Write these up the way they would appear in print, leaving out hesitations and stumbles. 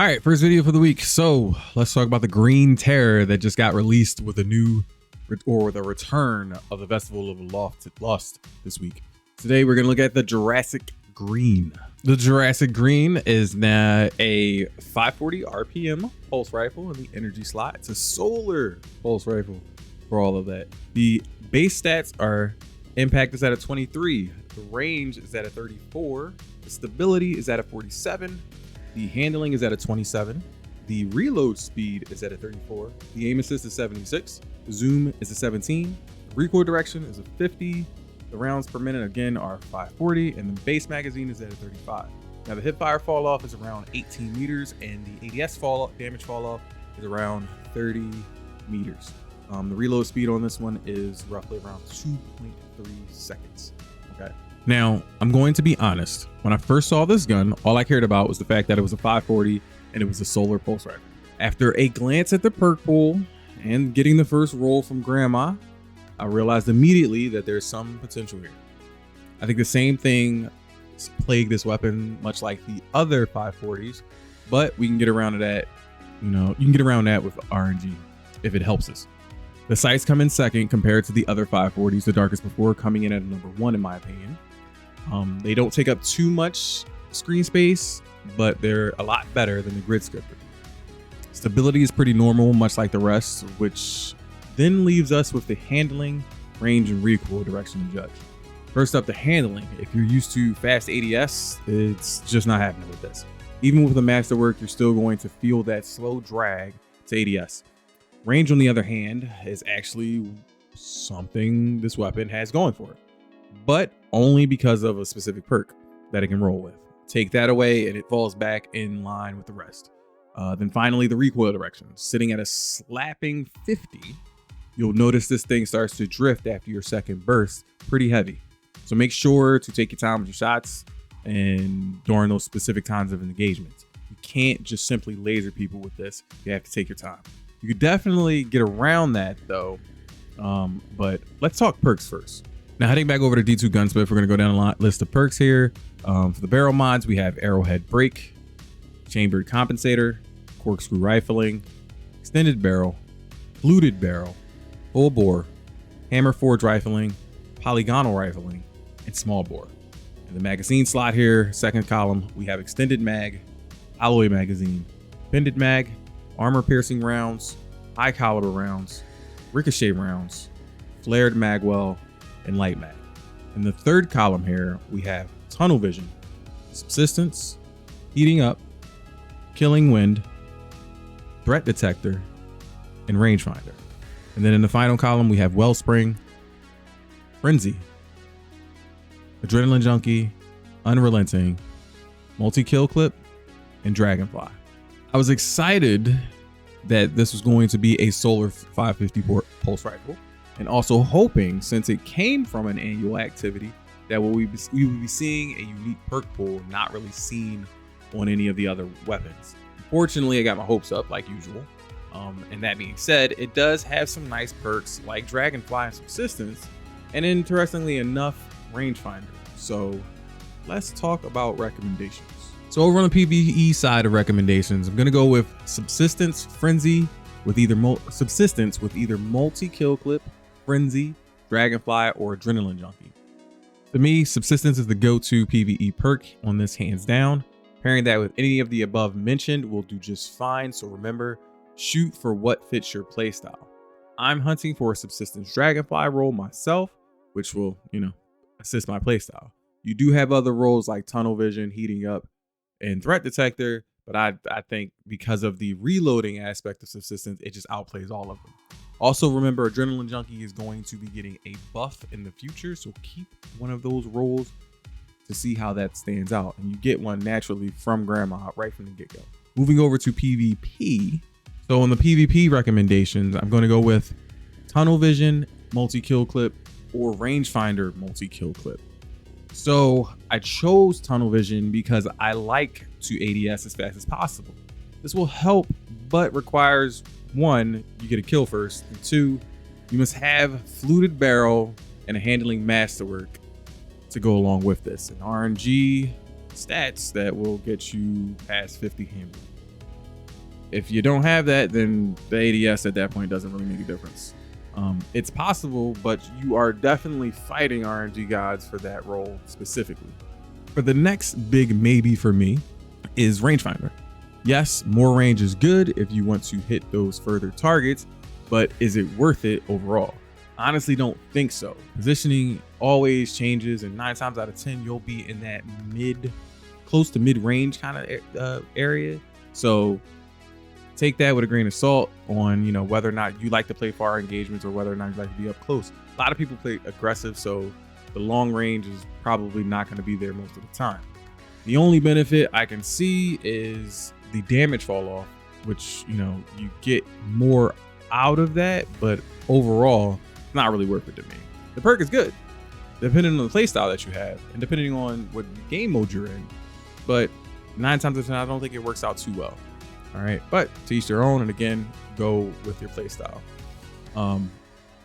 All right, first video for the week. So let's talk about the Green Terror that just got released with a new the return of the Festival of Lost this week. Today we're gonna look at the Jurassic Green. The Jurassic Green is now a 540 RPM pulse rifle in the energy slot. It's a solar pulse rifle for all of that. The base stats are impact is at a 23, the range is at a 34, the stability is at a 47. The handling is at a 27. The reload speed is at a 34. The aim assist is 76. The zoom is a 17. The recoil direction is a 50. The rounds per minute again are 540, and the base magazine is at a 35. Now the hip fire fall off is around 18 meters, and the ADS damage fall off is around 30 meters. The reload speed on this one is roughly around 2.3 seconds. Okay. Now, I'm going to be honest. When I first saw this gun, all I cared about was the fact that it was a 540 and it was a solar pulse rifle. After a glance at the perk pool and getting the first roll from Grandma, I realized immediately that there's some potential here. I think the same thing plagued this weapon, much like the other 540s, but we can get around to that. You can get around that with RNG if it helps us. The sights come in second compared to the other 540s, the Darkest Before coming in at number 1 in my opinion. They don't take up too much screen space, but they're a lot better than the Grid Scripter. Stability is pretty normal, much like the rest, which then leaves us with the handling, range, and recoil direction to judge. First up, the handling. If you're used to fast ADS, it's just not happening with this. Even with the Masterwork, you're still going to feel that slow drag to ADS. Range, on the other hand, is actually something this weapon has going for it, but only because of a specific perk that it can roll with. Take that away and it falls back in line with the rest. Then finally, the recoil direction. Sitting at a slapping 50, you'll notice this thing starts to drift after your second burst pretty heavy. So make sure to take your time with your shots and during those specific times of engagement. You can't just simply laser people with this. You have to take your time. You could definitely get around that though, but let's talk perks first. Now heading back over to D2 Gunsmith, we're going to go down a list of perks here. For the barrel mods, we have Arrowhead Break, Chambered Compensator, Corkscrew Rifling, Extended Barrel, Fluted Barrel, Full Bore, Hammer Forge Rifling, Polygonal Rifling, and Small Bore. In the magazine slot here, second column, we have Extended Mag, Alloy Magazine, Pendant Mag, Armor Piercing Rounds, High Caliber Rounds, Ricochet Rounds, Flared Magwell, and Light Mag. In the third column here, we have Tunnel Vision, Subsistence, Heating Up, Killing Wind, Threat Detector, and Rangefinder. And then in the final column, we have Wellspring, Frenzy, Adrenaline Junkie, Unrelenting, Multi-Kill Clip, and Dragonfly. I was excited that this was going to be a solar 550 pulse rifle, and also hoping, since it came from an annual activity, that we would be seeing a unique perk pool not really seen on any of the other weapons. Unfortunately, I got my hopes up like usual. And that being said, it does have some nice perks like Dragonfly and Subsistence, and interestingly enough, Rangefinder. So let's talk about recommendations. So over on the PvE side of recommendations, I'm gonna go with Subsistence Frenzy with either multi-kill clip, Frenzy, Dragonfly, or Adrenaline Junkie. To me, Subsistence is the go-to PvE perk on this hands down. Pairing that with any of the above mentioned will do just fine. So remember, shoot for what fits your playstyle. I'm hunting for a Subsistence Dragonfly role myself, which will, assist my playstyle. You do have other roles like Tunnel Vision, Heating Up, and Threat Detector, but I think because of the reloading aspect of Subsistence, it just outplays all of them. Also remember, Adrenaline Junkie is going to be getting a buff in the future, so keep one of those roles to see how that stands out, and you get one naturally from Grandma right from the get-go. Moving over to PvP. So on the PvP recommendations, I'm going to go with Tunnel Vision, Multi-Kill Clip, or Rangefinder Multi-Kill Clip. So I chose Tunnel Vision because I like to ADS as fast as possible. This will help, but requires 1, you get a kill first, and 2, you must have Fluted Barrel and a Handling Masterwork to go along with this, and RNG stats that will get you past 50 handling. If you don't have that, then the ADS at that point doesn't really make a difference. It's possible, but you are definitely fighting RNG gods for that role specifically. For the next big maybe for me is Rangefinder. Yes, more range is good if you want to hit those further targets, but is it worth it overall? Honestly, don't think so. Positioning always changes, and 9 times out of 10, you'll be in that close to mid-range kind of area. So take that with a grain of salt on, you know, whether or not you like to play far engagements or whether or not you like to be up close. A lot of people play aggressive, so the long range is probably not going to be there most of the time. The only benefit I can see is the damage fall off, which, you know, you get more out of that, but overall, it's not really worth it to me. The perk is good, depending on the playstyle that you have and depending on what game mode you're in, but 9 times out of 10, I don't think it works out too well. All right, but to each their own, and again, go with your playstyle.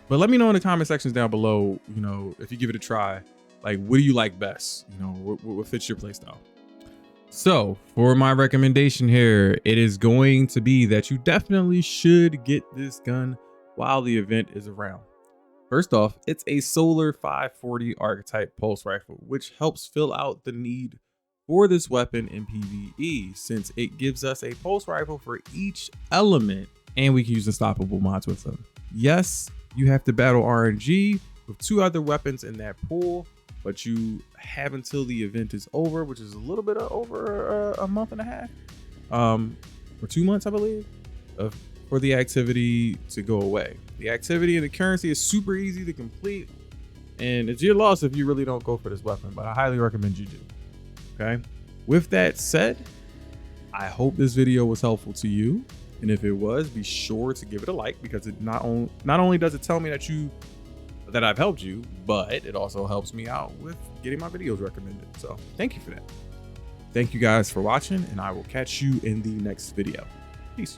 But let me know in the comment sections down below, you know, if you give it a try, like, what do you like best? You know, what fits your playstyle? So for my recommendation here, it is going to be that you definitely should get this gun while the event is around. First off, it's a solar 540 archetype pulse rifle, which helps fill out the need for this weapon in PvE, since it gives us a pulse rifle for each element, and we can use unstoppable mods with them. Yes, you have to battle RNG with 2 other weapons in that pool, but you have until the event is over, which is a little bit over a month and a half, or 2 months, I believe, for the activity to go away. The activity and the currency is super easy to complete, and it's your loss if you really don't go for this weapon, but I highly recommend you do. Okay, with that said, I hope this video was helpful to you, and if it was, be sure to give it a like, because it not only does it tell me that I've helped you, but it also helps me out with getting my videos recommended. So thank you for that. Thank you guys for watching, and I will catch you in the next video. Peace.